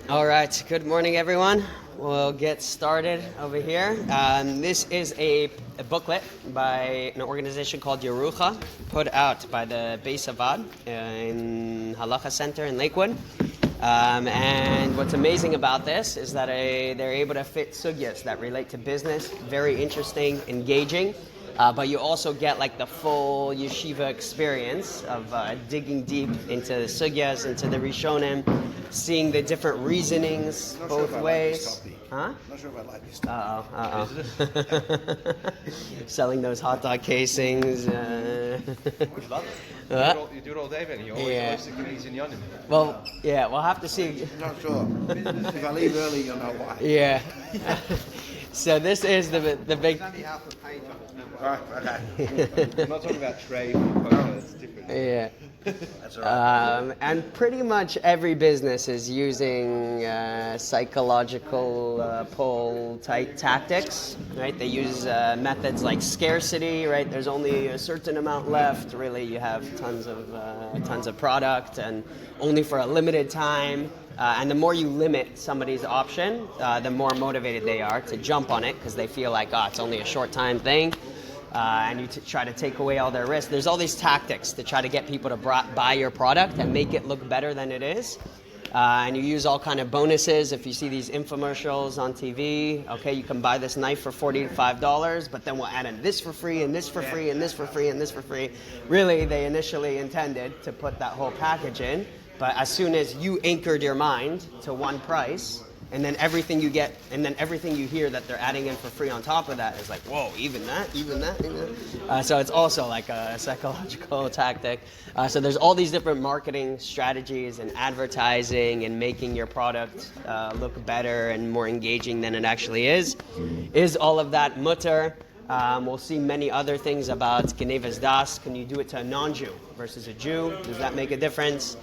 All right, good morning, everyone. We'll get started over here. This is a booklet by an organization called Yerucha, put out by the Beis Avad in Halacha Center in Lakewood. And what's amazing about this is that they're able to fit sugyas that relate to business, very interesting, engaging. But you also get like the full yeshiva experience of digging deep into the sugyas, into the Rishonim, seeing the different reasonings both ways. Huh? Not sure if I like this topic. Selling those hot dog casings. I always love it. You do it all day, then. You always stick the easy in the onion. Well, yeah, we'll have to see. Not sure. If I leave early, you'll know why. Yeah. So this is the big. Right, okay. I'm not talking about trade. It's different. Yeah. That's all right. And pretty much every business is using psychological pull type tactics, right? They use methods like scarcity, right? There's only a certain amount left. Really, you have tons of product, and only for a limited time. And the more you limit somebody's option, the more motivated they are to jump on it because they feel like, it's only a short time thing. And you try to take away all their risk. There's all these tactics to try to get people to buy your product and make it look better than it is. And you use all kind of bonuses. If you see these infomercials on TV, okay, you can buy this knife for $45, but then we'll add in this for free, and this for free, and this for free, and this for free. Really, they initially intended to put that whole package in, but as soon as you anchored your mind to one price, and then everything you get, and then everything you hear that they're adding in for free on top of that is like, whoa, even that. So it's also like a psychological tactic. So there's all these different marketing strategies and advertising and making your product look better and more engaging than it actually is. Is all of that mutter? We'll see many other things about Gneivas das. Can you do it to a non-Jew versus a Jew? Does that make a difference?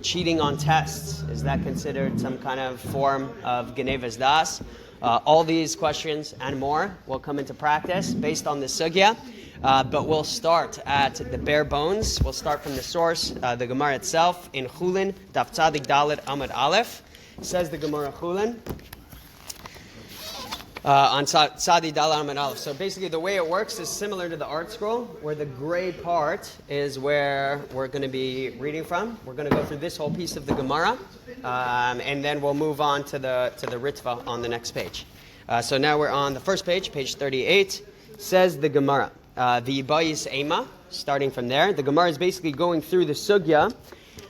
Cheating on tests, is that considered some kind of form of Gneivas das? All these questions and more will come into practice based on the Sugya. But we'll start at the bare bones. We'll start from the source, the Gemara itself, in Chulin, Daf Tzadik Dalet Amud Aleph. Says the Gemara Chulin. On Tzadi Dal Amud Aleph. So basically the way it works is similar to the art scroll, where the gray part is where we're going to be reading from. We're going to go through this whole piece of the Gemara, and then we'll move on to the Ritva on the next page. So now we're on the first page, page 38. Says the Gemara, the Bayis Ema, starting from there. The Gemara is basically going through the Sugya.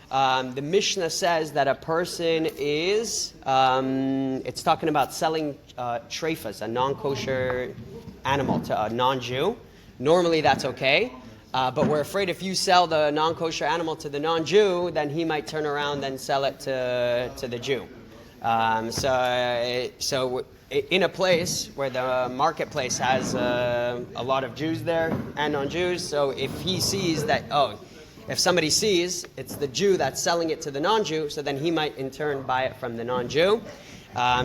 The Mishnah says that a person is, it's talking about selling treifas, a non-kosher animal, to a non-Jew. Normally that's okay, but we're afraid if you sell the non-kosher animal to the non-Jew, then he might turn around and sell it to the Jew. So in a place where the marketplace has a lot of Jews there and non-Jews, so if he sees that, if somebody sees it's the Jew that's selling it to the non-Jew, so then he might in turn buy it from the non-Jew.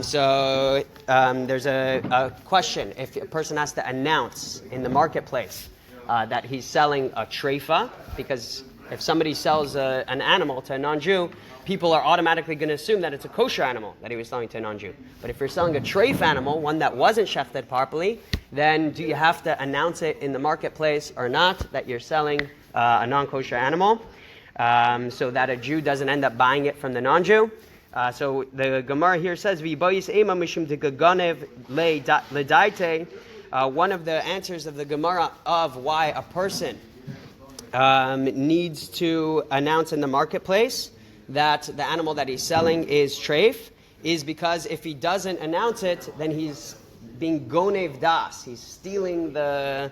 So there's a question. If a person has to announce in the marketplace that he's selling a treifa, because if somebody sells an animal to a non-Jew, people are automatically going to assume that it's a kosher animal that he was selling to a non-Jew. But if you're selling a treif animal, one that wasn't shefted properly, then do you have to announce it in the marketplace or not that you're selling a non-kosher animal, so that a Jew doesn't end up buying it from the non-Jew? So the Gemara here says, one of the answers of the Gemara of why a person needs to announce in the marketplace that the animal that he's selling is treif is because if he doesn't announce it, then he's being gonev das. He's stealing the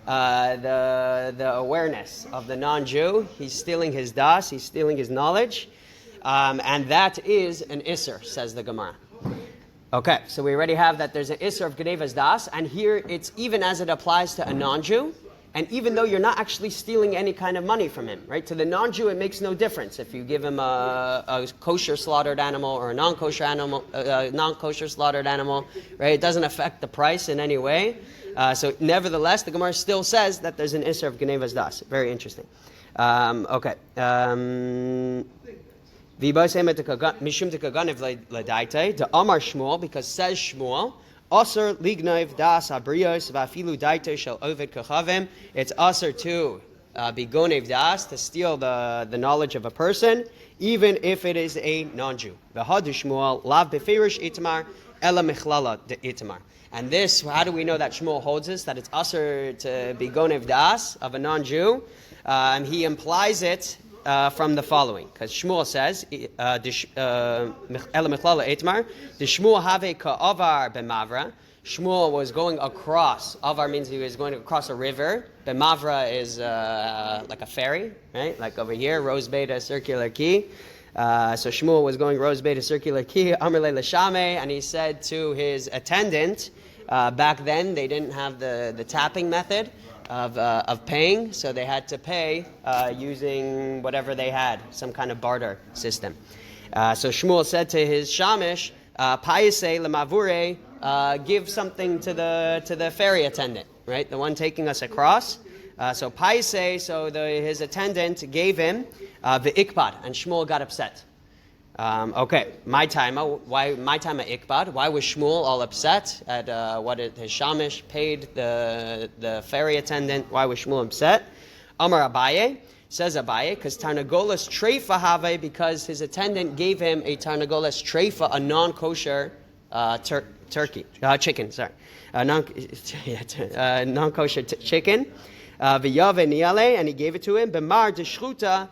awareness of the non-Jew. He's stealing his das. He's stealing his knowledge. And that is an isser, says the Gemara. Okay, so we already have that there's an isser of Gneivas das, and here it's even as it applies to a non-Jew, and even though you're not actually stealing any kind of money from him, right? To the non-Jew, it makes no difference if you give him a kosher slaughtered animal or a non-kosher animal, non-kosher slaughtered animal, right? It doesn't affect the price in any way. So nevertheless, the Gemara still says that there's an isser of Gneivas das. Very interesting. Okay. Mishum tekaganev ledaite. The Amar Shmuel, because says Shmuel, Aser lignev das abrios vafilu daite shel oved kachavim. It's aser to be gonev das, to steal the knowledge of a person, even if it is a non-Jew. V'hadu Shmuel lav beferish itmar ela michlala de itmar. And this, how do we know that Shmuel holds this? That it's aser to be gonev das of a non-Jew, and he implies it from the following, because Shmuel says, "Ela michlala itmar." The Shmuel have ka'avar b'mavra. Shmuel was going across. Avar means he was going across a river. B'mavra is like a ferry, right? Like over here, Rose Beta Circular Quay. So Shmuel was going Rose Beta Circular Quay, Amr le Lashame, and he said to his attendant, back then they didn't have the tapping method of paying, so they had to pay using whatever they had, some kind of barter system. So Shmuel said to his shamish, "Payase lemavure, give something to the ferry attendant, right, the one taking us across." So Payase, so his attendant gave him the ikbad, and Shmuel got upset. Okay, my timer ikbad? Why was Shmuel all upset at what his shamish paid the ferry attendant? Why was Shmuel upset? Amar Abaye, says Abaye, because tarnagolas treifa have, because his attendant gave him a tarnagolas treifa, a non-kosher chicken. Sorry, non-kosher chicken. V'yave niale, and he gave it to him. B'mar deshchuta,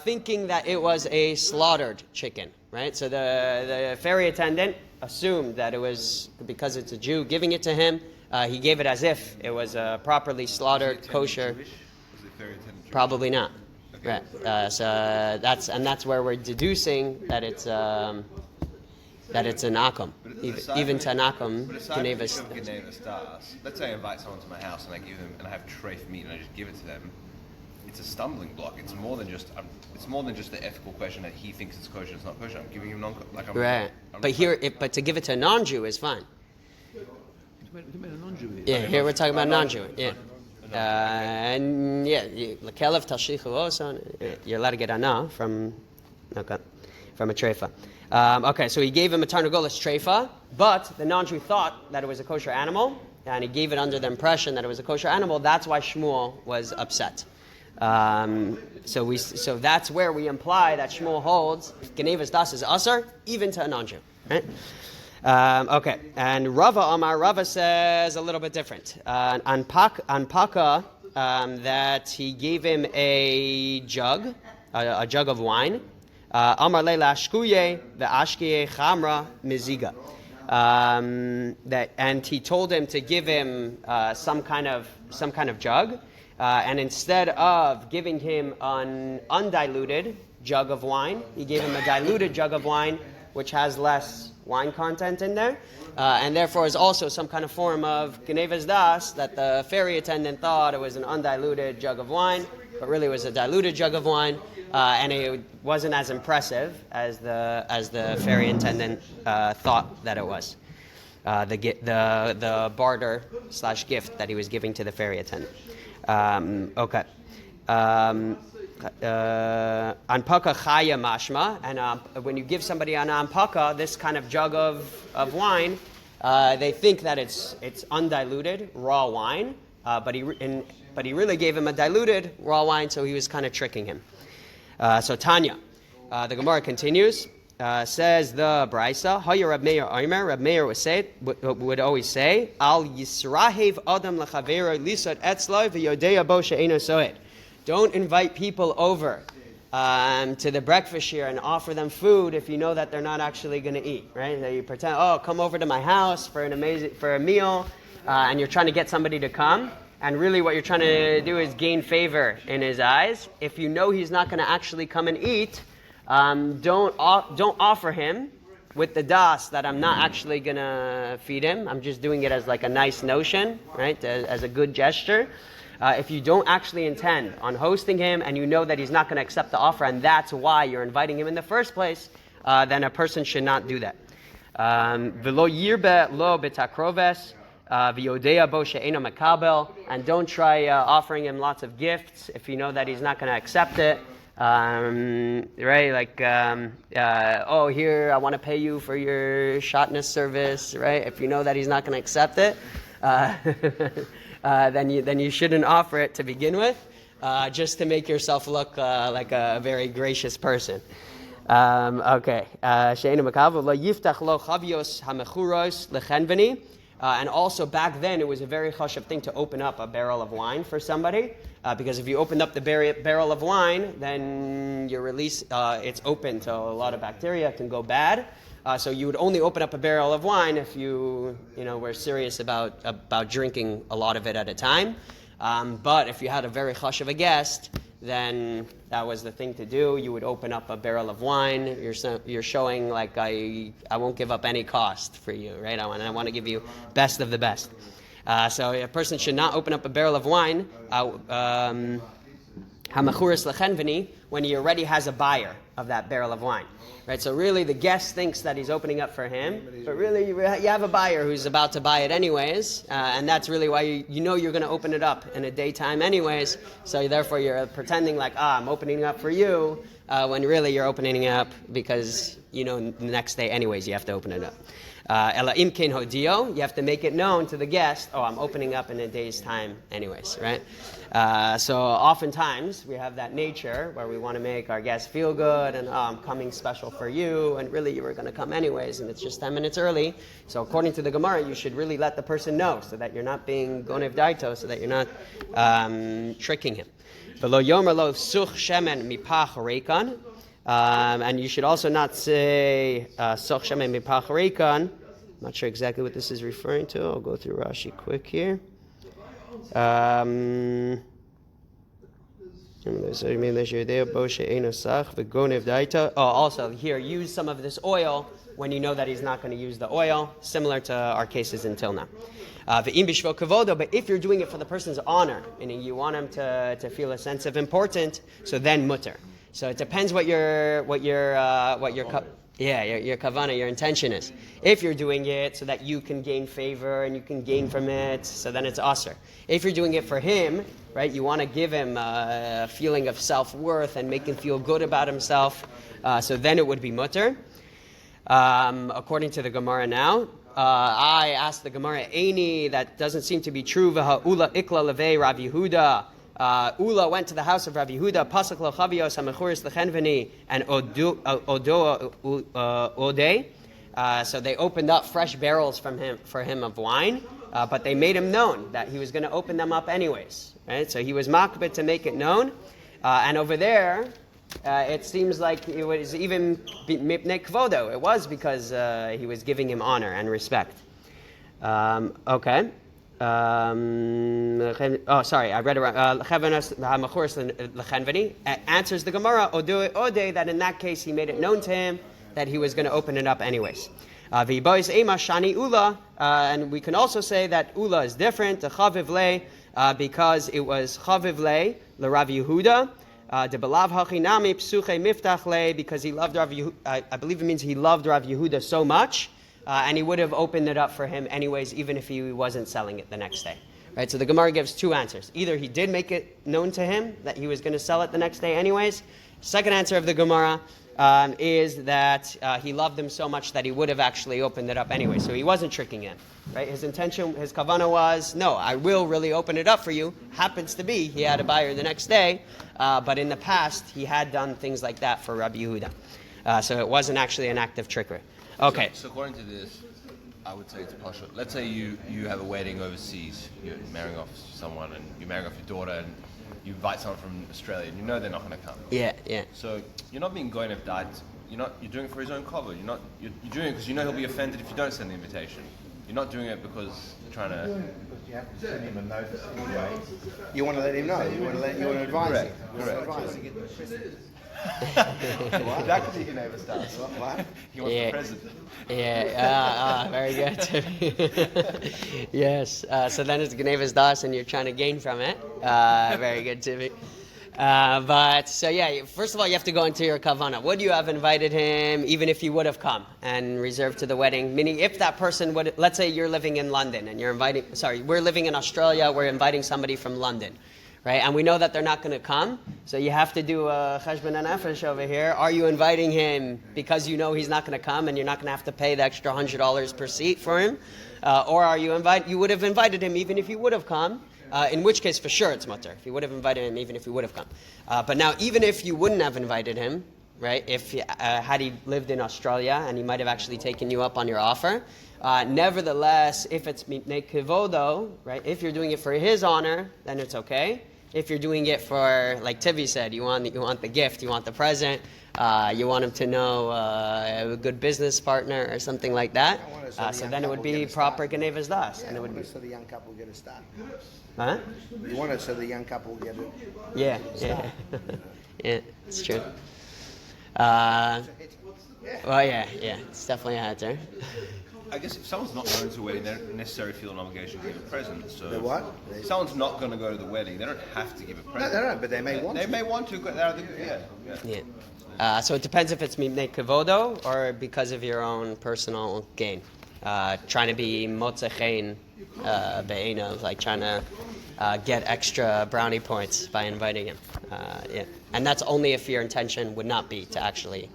thinking that it was a slaughtered chicken, right? So the ferry attendant assumed that it was, because it's a Jew giving it to him, he gave it as if it was a properly slaughtered kosher. Was the ferry attendant Jewish? Probably not. Okay. Right. So that's where we're deducing that it's an akum. Even to an akum, Gneivas. Gneivas das. Let's say I invite someone to my house and I give them, and I have treif meat and I just give it to them. It's a stumbling block. It's more than just the ethical question that he thinks it's kosher, it's not kosher. I'm giving him right. But to give it to a non-Jew is fine. Yeah, here we're talking about non-Jew. Yeah. And yeah, lekelev tashichu also. You're allowed to get ana from a treifa. Okay, so he gave him a tarnagolas treifa, but the non-Jew thought that it was a kosher animal, and he gave it under the impression that it was a kosher animal. That's why Shmuel was upset. So that's where we imply that Shmuel holds Gneivas das is asar, even to a non-Jew. Right? Okay, and Rava says a little bit different. On Paka, that he gave him a jug of wine. Amar leila ashkuye ve'ashkiye chamra miziga. And he told him to give him some kind of jug. And instead of giving him an undiluted jug of wine, he gave him a diluted jug of wine, which has less wine content in there, and therefore is also some kind of form of Gneivas das, that the ferry attendant thought it was an undiluted jug of wine, but really it was a diluted jug of wine, and it wasn't as impressive as the ferry attendant thought that it was. The barter / gift that he was giving to the ferry attendant. Okay. Anpaka chaya mashma, and when you give somebody an anpaka, this kind of jug of wine, they think that it's undiluted raw wine, but he really gave him a diluted raw wine, so he was kind of tricking him. So Tanya, the Gemara continues. Says the Brisa, Haya Rab Meir Omer. Rab Meir would always say, Al Yisrahev Adam Lachavero Lisot Etzloi V'Yodea Bo She'eno Soed. Don't invite people over to the breakfast here and offer them food if you know that they're not actually going to eat, right? That you pretend, come over to my house for a meal, and you're trying to get somebody to come, and really what you're trying to do is gain favor in his eyes. If you know he's not going to actually come and eat, don't offer him with the das that I'm not actually going to feed him. I'm just doing it as like a nice notion, right? As a good gesture. If you don't actually intend on hosting him and you know that he's not going to accept the offer and that's why you're inviting him in the first place, then a person should not do that. V'lo yirbe lo betakroves v'yodea bo she'eno makabel, and don't try offering him lots of gifts if you know that he's not going to accept it. Right? Like, oh, here, I want to pay you for your shotness service, right? If you know that he's not going to accept it, then you shouldn't offer it to begin with, just to make yourself look like a very gracious person. Okay. And also back then, it was a very chashuv thing to open up a barrel of wine for somebody, because if you opened up the barrel of wine, then your release, it's open to a lot of bacteria, can go bad. So you would only open up a barrel of wine if you were serious about drinking a lot of it at a time. But if you had a very chashuv a guest, then that was the thing to do. You would open up a barrel of wine. You're showing like I won't give up any cost for you, right? I want to give you best of the best. So a person should not open up a barrel of wine when he already has a buyer of that barrel of wine. Right, so really the guest thinks that he's opening up for him, but really you have a buyer who's about to buy it anyways, and that's really why you know you're going to open it up in a daytime anyways, so therefore you're pretending like, I'm opening it up for you, when really you're opening it up because the next day anyways you have to open it up. Ela imkin hodio, you have to make it known to the guest, I'm opening up in a day's time anyways, right? So oftentimes we have that nature where we want to make our guests feel good and I'm coming special for you, and really you were going to come anyways and it's just 10 minutes early. So according to the Gemara, you should really let the person know so that you're not being gonev daito, so that you're not tricking him. And you should also not say soch shemen mipach reikan. I'm not sure exactly what this is referring to. I'll go through Rashi quick here. Also here, use some of this oil when you know that he's not going to use the oil, similar to our cases until now. But if you're doing it for the person's honor, meaning you want him to feel a sense of importance, so then mutter. So it depends what your kavana, your intention is. If you're doing it so that you can gain favor and you can gain from it, so then it's aser. If you're doing it for him, right, you want to give him a feeling of self-worth and make him feel good about himself, so then it would be mutter. According to the Gemara now, I asked the Gemara, Eini, that doesn't seem to be true. Ula ikla levei Rav Yehuda. Ula went to the house of Rav Yehuda, Pasak lo chavios hamechuris lechenveni, and odei. So they opened up fresh barrels for him of wine, but they made him known that he was going to open them up anyways. Right? So he was makbid to make it known. And over there, it seems like it was even mipnei kvodo. It was because he was giving him honor and respect. Okay. Sorry, I read it wrong. Answers the Gemara, Ode, that in that case he made it known to him that he was going to open it up anyways. And we can also say that Ula is different, because it was Chaviv Le, Rav Yehuda, because he loved Rav Yehuda. I believe it means he loved Rav Yehuda so much. And he would have opened it up for him anyways, even if he wasn't selling it the next day. Right? So the Gemara gives two answers. Either he did make it known to him that he was going to sell it the next day anyways. Second answer of the Gemara is that he loved him so much that he would have actually opened it up anyway. So he wasn't tricking him. Right? His intention, his kavana was, no, I will really open it up for you. Happens to be he had a buyer the next day, but in the past he had done things like that for Rabbi Yehuda. So it wasn't actually an act of trickery. Okay. So according to this, I would say it's partial. Let's say you have a wedding overseas. You're marrying off someone, and you're marrying off your daughter, and you invite someone from Australia, and you know they're not going to come. Yeah. So you're not being going of diet. You're doing it for his own cover. You're doing it because you know he'll be offended if you don't send the invitation. You're not doing it because you're trying to. You have to send him a notice anyway. You want to let him know. You want to advise him. Correct. That could be Gneivas Das. What? He wants the present. Yeah. Very good. Yes. So then it's Gneivas Das, and you're trying to gain from it. Very good, Timmy. But so yeah, first of all, you have to go into your kavana. Would you have invited him, even if he would have come and reserved to the wedding? Meaning, if that person would, let's say you're living in London and we're living in Australia, we're inviting somebody from London, right? And we know that they're not going to come, so you have to do a cheshbon nefesh over here. Are you inviting him because you know he's not going to come and you're not going to have to pay the extra $100 per seat for him? Or are you would have invited him even if he would have come, in which case for sure it's mutter. If you would have invited him even if he would have come. But now even if you wouldn't have invited him, right, if had he lived in Australia and he might have actually taken you up on your offer, nevertheless, if it's mitnei kivodo, right, if you're doing it for his honor, then it's okay. If you're doing it for, like Tivi said, you want the gift, you want the present, you want him to know a good business partner or something like that, so then it would be proper Gneivas das. Yeah, and it would be so the young couple get a start. Huh? You want it so the young couple get it. Yeah. Yeah, it's true. Well, yeah, it's definitely a hat there. I guess if someone's not going to a wedding, they don't necessarily feel an obligation to give a present. So The what? if someone's not going to go to the wedding, they don't have to give a No, present. they don't, but they may want They to. may want to, but yeah. So it depends if it's mitnei kivodo or because of your own personal gain. Trying to be motzechein be'enav, like trying to get extra brownie points by inviting him. And that's only if your intention would not be to actually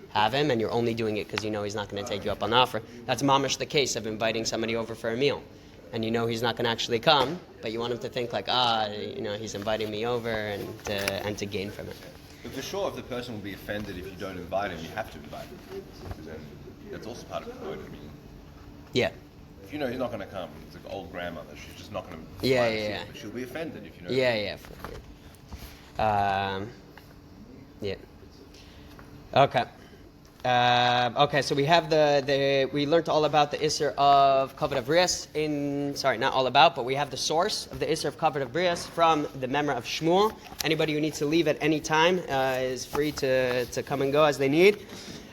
have him, and you're only doing it because you know he's not going to take you up on the offer. That's mamish the case of inviting somebody over for a meal, and you know he's not going to actually come, but you want him to think like, he's inviting me over, and to gain from it. But for sure, if the person will be offended if you don't invite him, you have to invite him. Because then that's also part of promoting. Yeah. If you know he's not going to come, it's like old grandmother. She's just not going to. Yeah. But she'll be offended if you know. Yeah. Yeah. Okay. Okay, so we have we learned all about the Isser of Kavod Avrias not all about, but we have the source of the Isser of Kavod Avrias from the Memra of Shmuel. Anybody who needs to leave at any time is free to come and go as they need.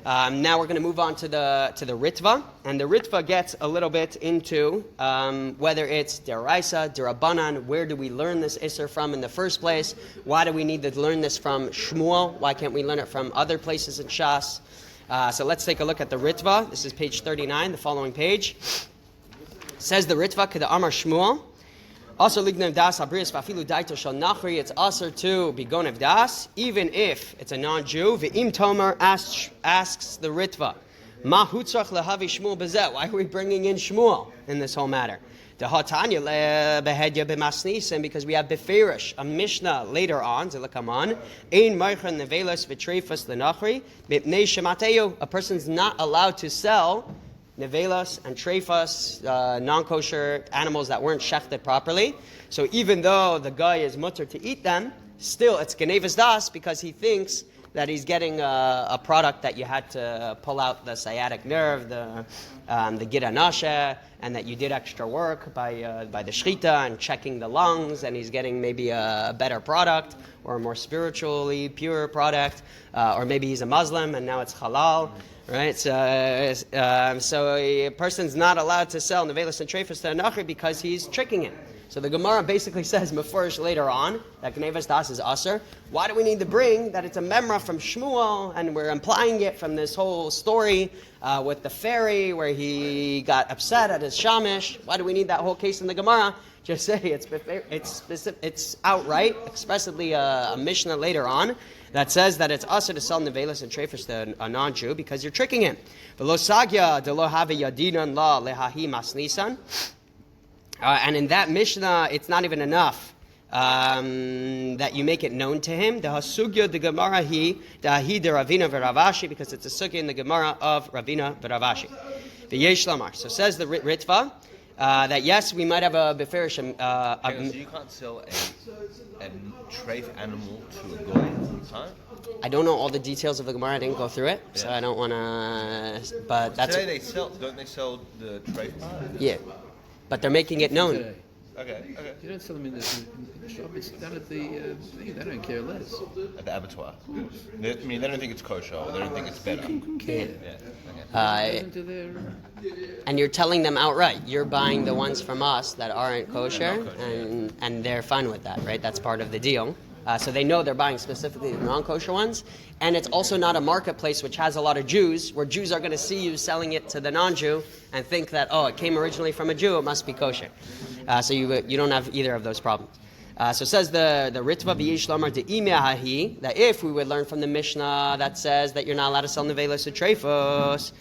Now we're going to move on to the Ritva, and the Ritva gets a little bit into whether it's Deraisa, Derabanan, where do we learn this Isser from in the first place? Why do we need to learn this from Shmuel? Why can't we learn it from other places in Shas? So let's take a look at the Ritva. This is page 39, the following page. Says the Ritva, K'da Amar Shmuel, also lignev das abrius vafilu daito shal nachri. It's also to be gonev das, even if it's a non-Jew. Ve'im Tomer asks the Ritva, Ma hutzach lehavi Shmuel bezeh. Why are we bringing in Shmuel in this whole matter? Because we have Beferish, a Mishnah later on, Zilakaman, Ein Marchan Nevelas V'Treifas L'Nachri, B'Pnei Shemateu. A person's not allowed to sell Nevelas and Treifas, non-kosher animals that weren't shechted properly. So even though the guy is mutter to eat them, still it's Gneivas das because he thinks that he's getting a product that you had to pull out the sciatic nerve, the Gid Anashe, and that you did extra work by the Shrita and checking the lungs, and he's getting maybe a better product or a more spiritually pure product, or maybe he's a Muslim and now it's halal, right? So a person's not allowed to sell Nevelis and Treifas to a Nachri because he's tricking him. So the Gemara basically says, Mefurish later on, that Gneivas das is Aser. Why do we need to bring that it's a memra from Shmuel, and we're implying it from this whole story with the fairy where he got upset at his shamish? Why do we need that whole case in the Gemara? Just say it's outright, expressively a Mishnah later on that says that it's Aser to sell Nevelis and Treifas to a non-Jew because you're tricking him. V'lo Sugya de lo have yadinan la lehahi masnisan. And in that Mishnah, it's not even enough that you make it known to him. The Sugya de Gemara de Ravina v'Ravashi, because it's a Sugya in the Gemara of Ravina v'Ravashi. The Yesh Lamar. So says the Ritva that yes, we might have a beferish. So you can't sell a treif animal to a goy, huh? I don't know all the details of the Gemara. I didn't go through it, so I don't want to. But that's today don't they sell the treif part? Yeah. But they're making it known. Okay. You don't sell them in the shop. It's done at the thing. They don't care less. At the abattoir. They don't think it's kosher. Or they don't think it's better. Care. Yeah. And you're telling them outright, you're buying the ones from us that aren't kosher, and they're fine with that, right? That's part of the deal. So they know they're buying specifically the non-kosher ones. And it's also not a marketplace which has a lot of Jews, where Jews are going to see you selling it to the non-Jew and think that, it came originally from a Jew, it must be kosher. So you don't have either of those problems. So says the Ritva v'yish lamar de'imeh hahi, that if we would learn from the Mishnah that says that you're not allowed to sell nevelos or treifos,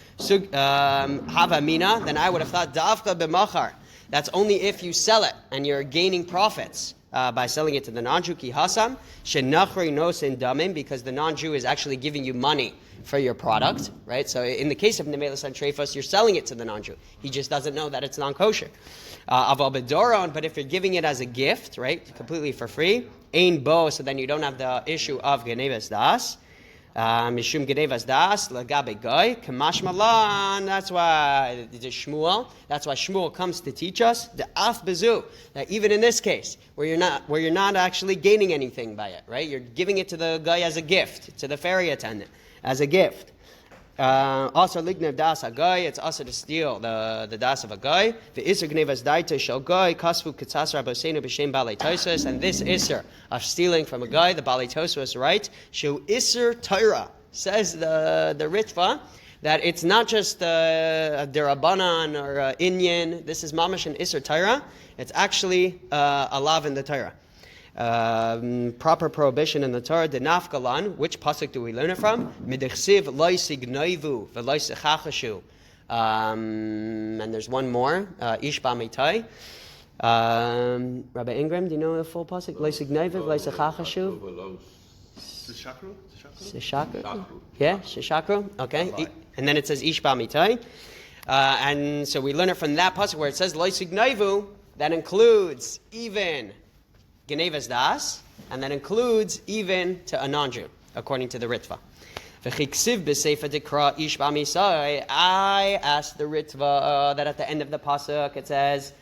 hava mina, then I would have thought davka b'machar. That's only if you sell it and you're gaining profits by selling it to the non-Jew ki hasam shenachri nosin damim, because the non-Jew is actually giving you money for your product, right? So in the case of nevelos and treifos, you're selling it to the non-Jew. He just doesn't know that it's non-kosher. Aval bedoron, but if you're giving it as a gift, right, completely for free, ein bo, so then you don't have the issue of Gneivas das. Mishum Gneivas das lagabe goy kamash malan. That's why Shmuel comes to teach us the af bezu, that even in this case where you're not actually gaining anything by it, right? You're giving it to the guy as a gift, to the ferry attendant as a gift. Also, lignev das a guy. It's also to steal the das of a guy. The iser gnevas daita shel guy kasvu kitzas rabosenu b'shem balei tosos. And this iser of stealing from a guy, the balei tosos, right? Shu iser Torah, says the Ritva, that it's not just a derabanan or a inyan. This is mamash and iser Torah. It's actually a lav in the Torah. Proper prohibition in the Torah, the nafkalan. Which pasuk do we learn it from? Midechsiv loisig noivu v'loisechachashu. And there's one more, ish b'amitai. Rabbi Ingram, do you know the full pasuk? Loisig noivu v'loisechachashu. Shishakru. Yeah, shishakru. Okay, and then it says ish b'amitai. And so we learn it from that pasuk where it says loisig noivu. That includes even Gneivas das, and that includes even to a non-Jew, according to the Ritva. I asked the Ritva that at the end of the pasuk it says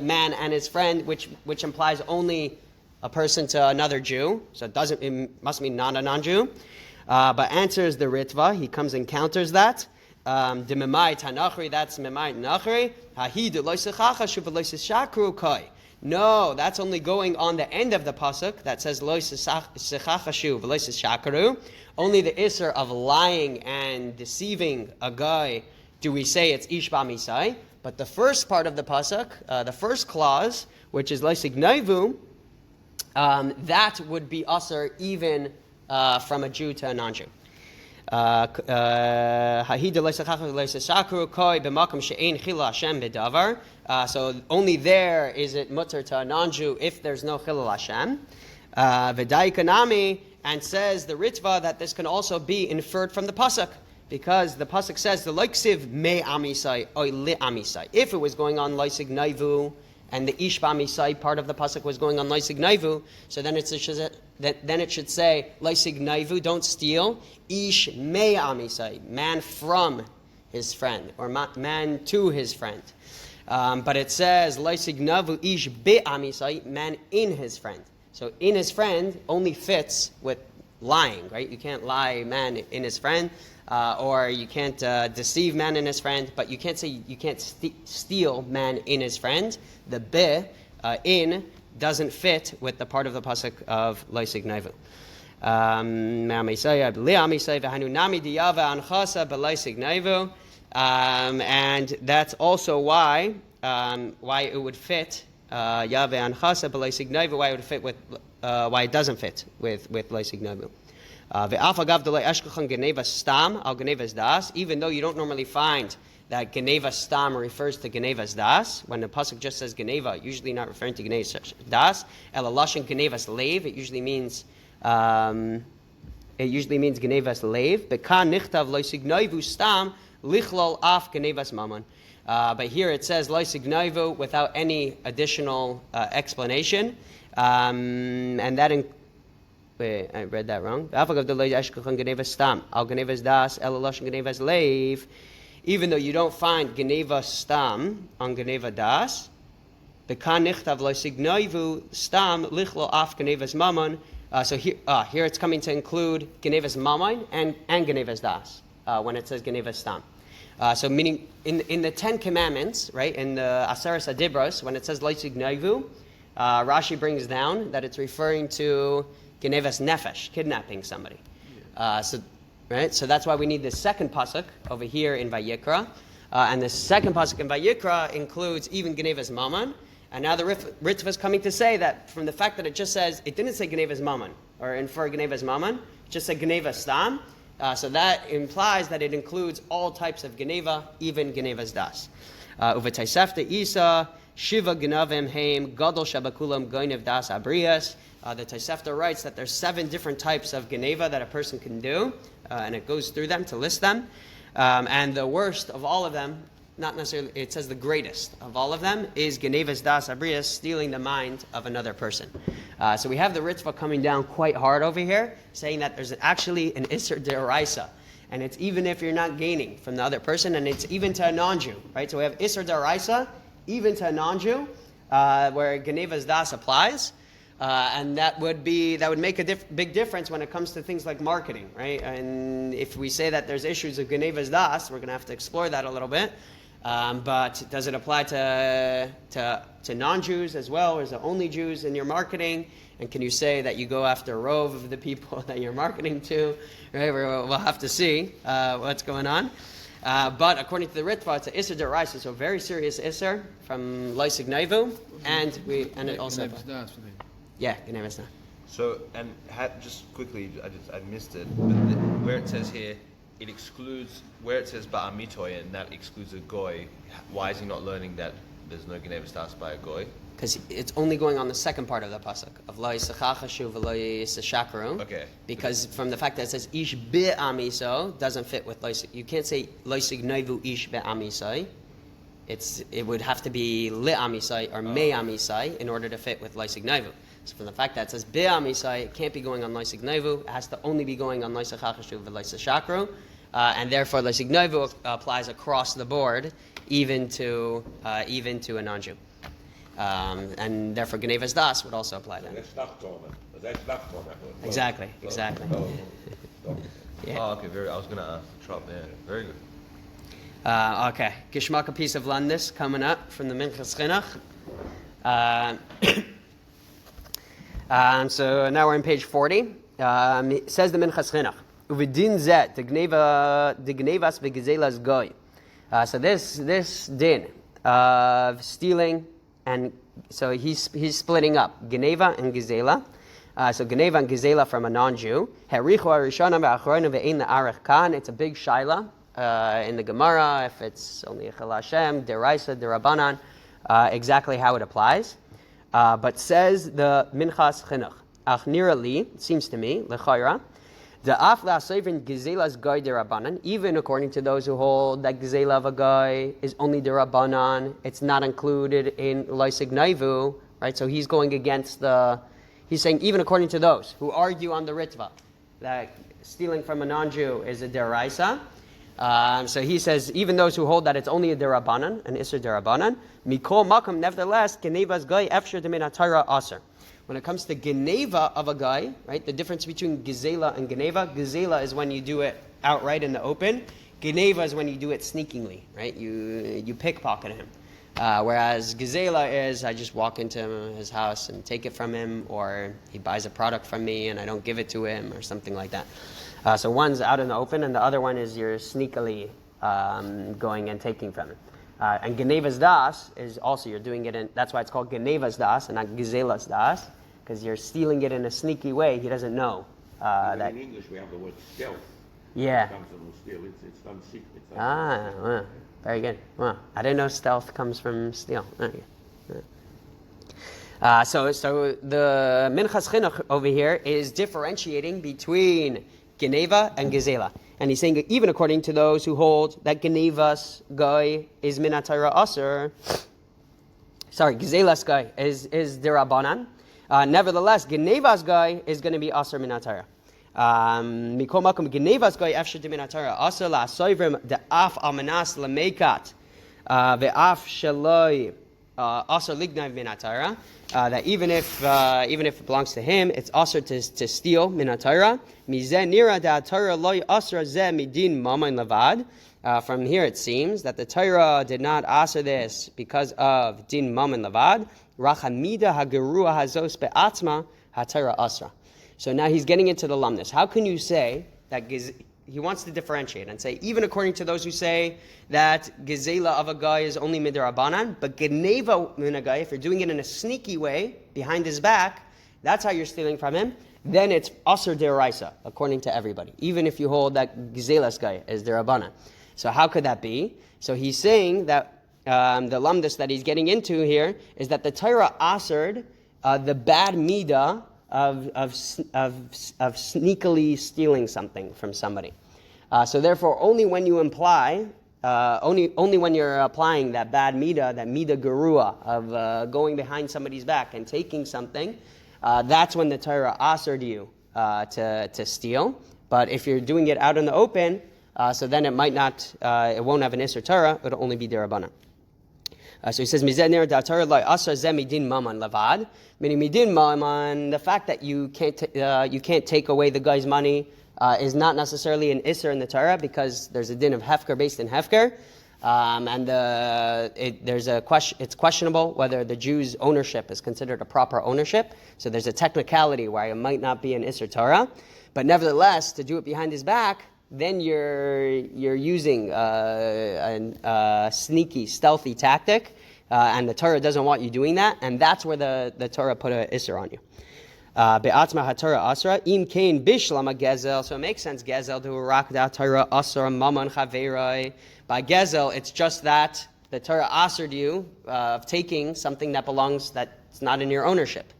man and his friend, which implies only a person to another Jew, so it must mean not a non-Jew. But answers the Ritva, he comes and counters that. That's memai tanachri. No, that's only going on the end of the pasuk that says only the iser of lying and deceiving a guy do we say it's ish b'misai. But the first part of the pasuk, the first clause, which is loisignavu, that would be usher even from a Jew to a non-Jew. So only there is it mutter to a non-Jew if there's no chilul Hashem. And says the Ritva that this can also be inferred from the pasuk, because the pasuk says the loiksiv me amisai oy li amisai. If it was going on loisig naivu and the ish b'amisai part of the pasuk was going on loisig naivu, so then it should say loisig naivu, don't steal, ish me amisai, man from his friend or man to his friend. But it says loisig navu ish be amisai, man in his friend. So in his friend only fits with lying, right? You can't lie man in his friend, or you can't deceive man in his friend, but you can't say you can't steal man in his friend. The be in doesn't fit with the part of the pasuk of loisig naivu. And that's also why it would fit Yave Anchasa b'loisig naivu, why it would fit with why it doesn't fit with loisig naivu. Even though you don't normally find that Gneivas stam refers to Gneivas das, when the pasuk just says Gneiva, usually not referring to Gneivas das. Elalashon Gneivas leiv, it usually means Gneivas leiv. Bekan nichtav loisig naivu stam lichlol af Gneivas mammon. But here it says loisig naivu without any additional explanation, and that. Wait, I read that wrong. Even though you don't find Gneiva stam on Gneiva das, the kanichtav loisignoivu stam lichlo af Gneivas mammon. So here it's coming to include Gneivas mammon and Gneivas das when it says Gneiva stam. So meaning in the 10 Commandments, right, in the Aseres Adibros, when it says loisignoivu, Rashi brings down that it's referring to Gneivas nefesh, kidnapping somebody. So that's why we need the second pasuk over here in Vayikra. And the second pasuk in Vayikra includes even Gneivas Mammon. And now the Ritva is coming to say that from the fact that it just says, it didn't say Gneivas Mammon, or infer Gneivas Mammon, it just said Gneivas Stam. So that implies that it includes all types of Gneiva, even Gneivas Das. Uvetaisefta Isa, Shiva Gnavim Haim, Gadol Shabakulam Goinev Das Abrias. The Tosefta writes that there's 7 different types of Gneiva that a person can do, and it goes through them to list them. And the worst of all of them, not necessarily, it says the greatest of all of them, is Gneivas Das Abrias, stealing the mind of another person. So we have the Ritva coming down quite hard over here, saying that there's actually an Isser Deraisa. And it's even if you're not gaining from the other person, and it's even to a non-Jew, right? So we have Isser Deraisa, even to a non-Jew, where Gneivas Das applies. And that would make a big difference when it comes to things like marketing, right? And if we say that there's issues of Gneivas Das, we're going to have to explore that a little bit. But does it apply to non-Jews as well, or is it only Jews in your marketing? And can you say that you go after a rove of the people that you're marketing to? Right? We'll have to see what's going on. But according to the Ritva, it's an Isser Deraisa, so a very serious Isser from Loisig Neivu, and it also. Yeah, Gneivas. So, and just quickly, I missed it, but where it says here, it excludes, where it says Ba'amitoy, and that excludes a goy, why is he not learning that there's no Gneivas Das by a goy? Because it's only going on the second part of the pasuk of Lo Yisachachashu v'Lo Yisashakru. Okay. Because from the fact that it says Ish Be'amiso doesn't fit with Lo. You can't say Lo Yisignoivu Ish Be'amisai. It would have to be Le'amisai or Me'amisai in order to fit with Lo Yisignoivu. So from the fact that it says Be'amisai, it can't be going on Lo Yisignoivu. It has to only be going on Lo Yisachachashu v'Lo Yisashakru. And therefore Lo Yisignoivu applies across the board, even to a non-Jew. And therefore Gneivas Das would also apply then. Exactly. Yeah. Oh, okay, I was going to drop there. Very good. Okay, Gishmak, a piece of Landis coming up from the Minchas Chinuch. So now we're on page 40. It says the Minchas Chinuch. Uvidin zet, the Gneivas v'gezelas goy. So this din of stealing, and so he's splitting up Gneiva and Gezela. So Gneiva and Gezela from a non-Jew. It's a big shaila in the Gemara, if it's only a Chel Hashem, Deraisa, Derabanan, exactly how it applies. But says the Minchas Chinuch, Ach nira li, it seems to me, L'chayra, the Afla Seivin Gezela's Guy Derabanan, even according to those who hold that Gezela of a guy is only Derabanan, it's not included in Loisig Naivu, right? So he's going against he's saying even according to those who argue on the Ritva, that stealing from a non-Jew is a Deraisa. So he says, even those who hold that it's only a Derabanan, an Isser Derabanan, Mikol Makam, nevertheless, Gneivas Guy, Efshir Demin HaTorah Aser. When it comes to Gneiva of a guy, right, the difference between Gezela and Gneiva, Gezela is when you do it outright in the open. Gneiva is when you do it sneakingly, right? You pickpocket him. Whereas Gezela is, I just walk into his house and take it from him, or he buys a product from me and I don't give it to him, or something like that. So one's out in the open, and the other one is you're sneakily going and taking from him. And Gneivas Das is also, you're doing it in, that's why it's called Gneivas Das and not Gezelas Das, because you're stealing it in a sneaky way. He doesn't know. That in English we have the word stealth. Yeah. It comes from steal. It's done secret. Well, very good. Well, I didn't know stealth comes from steal. Okay. So the Minchas Chinuch over here is differentiating between Gneiva and Gezela. And he's saying even according to those who hold that Gneivas guy is Min HaTorah Aser, Gezela's guy is Derabanan. Nevertheless, Gneivas guy is going to be Aser Min HaTorah. Mikol Makom Gneivas guy Efshir Min HaTorah Aser LaSoivrim De'af Almanas Lamekat Ve'af Shaloi Aser Lignaiv Min HaTorah. That even if it belongs to him, it's also to steal Min HaTorah. Mizeh nira da Torah loy asra zeh midin mamain levad. From here it seems that the Torah did not asr this because of din mamain levad. Rachamida hagerua hazos be'atzma haTorah asra. So now he's getting into the lumnus. How can you say that he wants to differentiate and say, even according to those who say that gezela of a guy is only midirabanan, but geneva min a guy, if you're doing it in a sneaky way behind his back, that's how you're stealing from him. Then it's aser deraisa, according to everybody, even if you hold that gezela's guy is derabanan. So how could that be? So he's saying that the lamdus that he's getting into here is that the Torah asered the bad midah of sneakily stealing something from somebody. So therefore, only when you imply, only when you're applying that bad midah, that midah gerua of going behind somebody's back and taking something, that's when the Torah asered you to steal. But if you're doing it out in the open, so then it might not, it won't have an Isser Torah, it'll only be Derabana. So he says, Mized ner da Torah loy asar ze midin maman lavad. Meaning midin maman, the fact that you can't take away the guy's money is not necessarily an Isser in the Torah, because there's a din of Hefker based in Hefker. There's a question. It's questionable whether the Jew's ownership is considered a proper ownership. So there's a technicality where it might not be an Isser Torah, but nevertheless, to do it behind his back, then you're using a sneaky, stealthy tactic, and the Torah doesn't want you doing that, and that's where the Torah put an Isser on you. Be'atzma haTorah asra im kain bishlam gezel. So it makes sense gezel to rak da Torah asra maman chaverai. By gezel, it's just that the Torah asered you of taking something that's not in your ownership.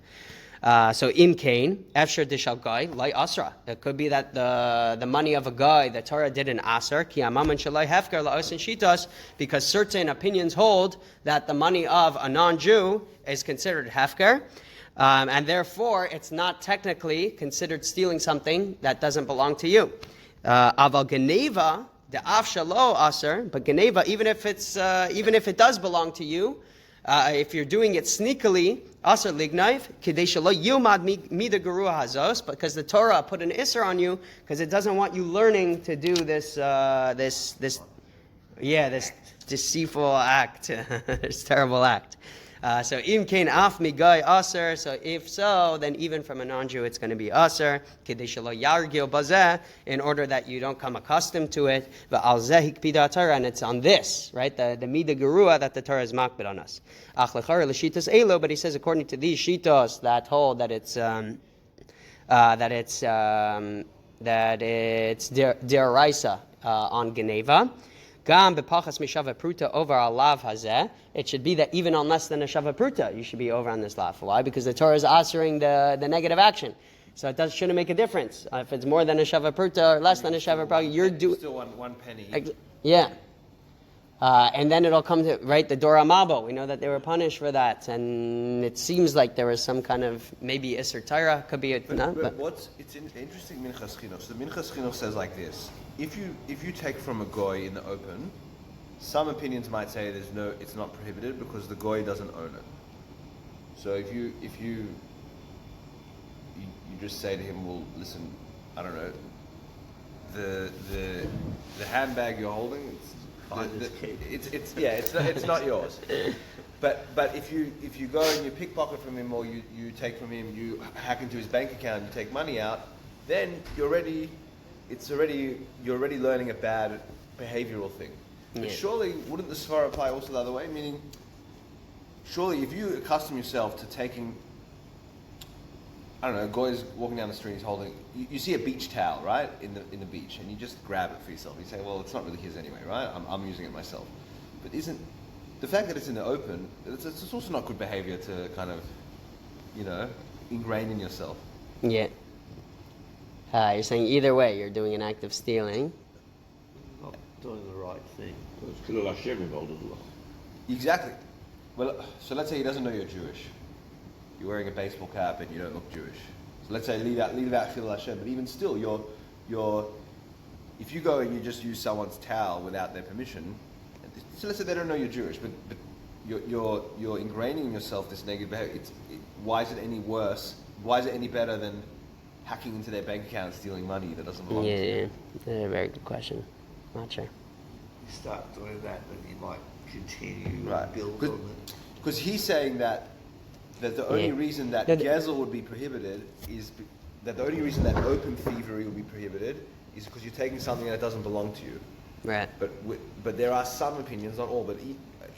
So im kain efshar dishal guy lai asra. It could be that the money of a guy the Torah didn't aser ki amaman shalai hefker la'osin shitas, because certain opinions hold that the money of a non-Jew is considered hefker. And therefore, it's not technically considered stealing something that doesn't belong to you. Aval Gneiva, the afshalo aser, but Gneiva, even if it does belong to you, if you're doing it sneakily, aser lignaiv, kidei shelo yilmad mida gerua hazos, because the Torah put an isser on you because it doesn't want you learning to do this deceitful act, this terrible act. So im kain af migai aser. So if so, then even from a non-Jew, it's going to be aser. Kidei shelo yargil bazeh, in order that you don't come accustomed to it. V'al zeh hikpida Torah, and it's on this, right? The midah gerua that the Torah is makbid on us. Ach lechar l'shitas elo, but he says according to these shitos that hold that it's deraisa on Geneva. Gam bepachas mishava pruta over a lav hazeh. It should be that even on less than a shava pruta, you should be over on this lav. Why? Because the Torah is answering the negative action. So it shouldn't make a difference. If it's more than a shava pruta or less than a shava pruta, you're doing... Still one penny. Yeah. And then it'll come to, right, the Dora Mabo. We know that they were punished for that. And it seems like there was some kind of, maybe Isser Torah, could be it's interesting Minchas Chinuch. So Minchas Chinuch says like this: if you take from a goy in the open, some opinions might say it's not prohibited because the goy doesn't own it. So if you just say to him, well, listen, I don't know, the handbag you're holding, it's not yours. But if you go and you pickpocket from him, or you take from him, you hack into his bank account, you take money out, then you're already learning a bad behavioral thing. Yeah. But surely wouldn't the svara apply also the other way? Meaning, surely if you accustom yourself to taking, I don't know, a guy's walking down the street, he's holding, you see a beach towel, right, in the beach, and you just grab it for yourself. You say, well, it's not really his anyway, right? I'm using it myself. But isn't the fact that it's in the open, it's also not good behavior to kind of, ingrain in yourself. Yeah. You're saying either way, you're doing an act of stealing. Not doing the right thing. There's still a Hashem involved as well. Exactly. Well, so let's say he doesn't know you're Jewish. You're wearing a baseball cap and you don't look Jewish. So let's say leave out Chilul Hashem, but even still, if you go and you just use someone's towel without their permission, so let's say they don't know you're Jewish, but you're ingraining in yourself this negative behavior. Why is it any worse? Why is it any better than hacking into their bank account and stealing money that doesn't belong to you? Yeah, very good question. Not sure. You start doing that, then you might continue Right. to build on it. Because he's saying that the only reason that Gezel would be prohibited is that the only reason that open thievery will be prohibited is because you're taking something that doesn't belong to you. Right. But there are some opinions, not all, but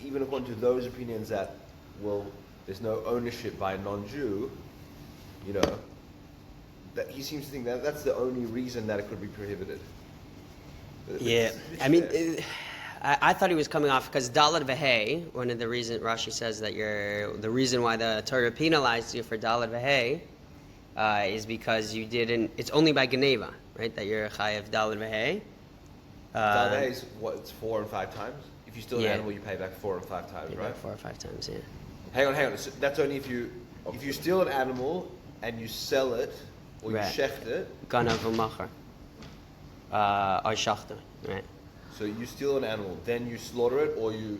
even according to those opinions that, well, there's no ownership by a non-Jew, you know, that he seems to think that that's the only reason that it could be prohibited. Yeah, I mean, I thought he was coming off because Dalet V'Hei, one of the reasons Rashi says that the reason why the Torah penalized you for Dalet V'Hei is because you didn't, it's only by Gneiva, right, that you're Chayav Dalet V'Hei. Dalet V'Hei is what, it's 4 and 5 times? If you steal an Yeah. animal, you pay back 4 and 5 times, right? 4 or 5 times, yeah. Hang on. So that's only if you steal an animal and you sell it or Right. you shecht it. Ganav V'Machar. Or Shachta, right. So you steal an animal, then you slaughter it, or you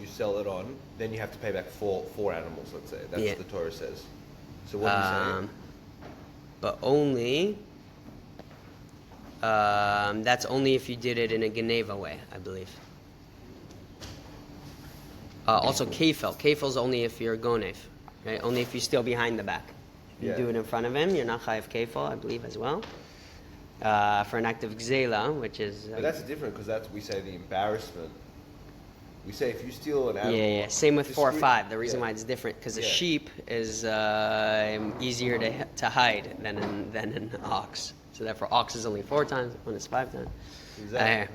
sell it on. Then you have to pay back four animals. Let's say that's what the Torah says. So what are you saying? But only that's only if you did it in a Geneva way, I believe. Also, kefil. Kefil is only if you're gonev, right? Only if you steal behind the back. If you do it in front of him, you're not chayav kefil, I believe, as well. For an act of gzela, which is... But that's different because we say the embarrassment. We say if you steal an animal... Yeah. Same with 4 or 5. The reason why it's different, because a sheep is easier to hide than an ox. So therefore, ox is only 4 times, one is 5 times. Is that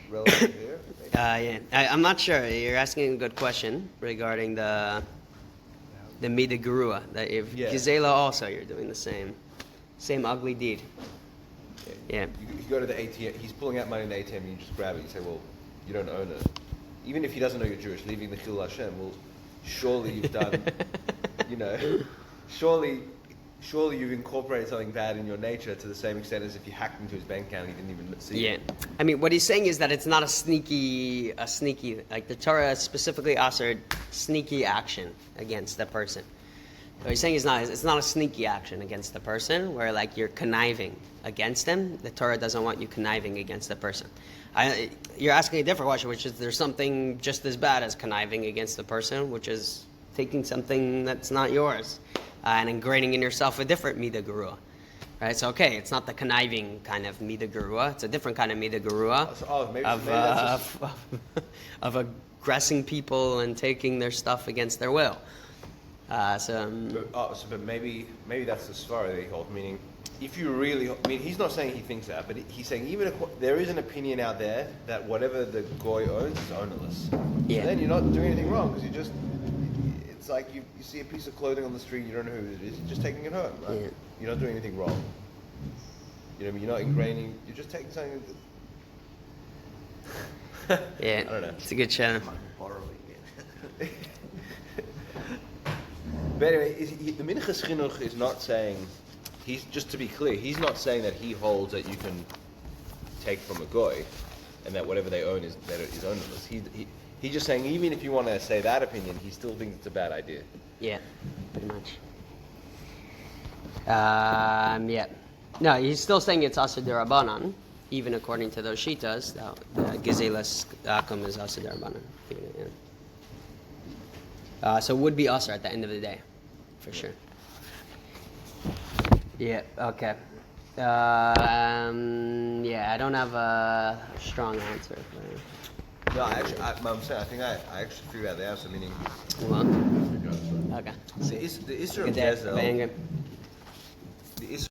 relevant here? Yeah. I'm not sure. You're asking a good question regarding the Mida Gerua. That if Gizela also, you're doing the same ugly deed. Yeah. You go to the ATM, he's pulling out money in the ATM and you just grab it. You say, well, you don't own it. Even if he doesn't know you're Jewish, leaving the Chil Hashem, well, surely you've done, you know, surely you've incorporated something bad in your nature to the same extent as if you hacked into his bank account and he didn't even see it. Yeah. I mean, what he's saying is that it's not a sneaky, like the Torah specifically authored sneaky action against the person. What he's saying is it's not a sneaky action against the person where like you're conniving against them. The Torah doesn't want you conniving against the person. You're asking a different question, which is there's something just as bad as conniving against the person, which is taking something that's not yours and ingraining in yourself a different Mida Gerua. Right? So, okay, it's not the conniving kind of Mida Gerua. It's a different kind of Mida Gerua of aggressing people and taking their stuff against their will. But maybe that's the svara that he holds, meaning if you really, I mean, he's not saying he thinks that, but he's saying even if there is an opinion out there that whatever the goy owns is ownerless. Yeah. So then you're not doing anything wrong because it's like you see a piece of clothing on the street, you don't know who it is, you're just taking it home, right? Yeah. You're not doing anything wrong. You know what I mean? You're not ingraining, you're just taking something Yeah, I don't know. it's a good show. But anyway, the Minchas Chinuch is not saying, just to be clear, he's not saying that he holds that you can take from a goy, and that whatever they own is ownerless. He's just saying even if you want to say that opinion, he still thinks it's a bad idea. Yeah, pretty much. Yeah. No, he's still saying it's Asur Derabanan, even according to those Shitas. The Gezelas Akum is Asur Derabanan. So it would be Asur at the end of the day, for sure. Yeah, okay. Yeah, I don't have a strong answer for you. No, I'm saying, I think I actually figured out the answer, meaning... Well, okay. The Isra of Good day. Gezel... Bang.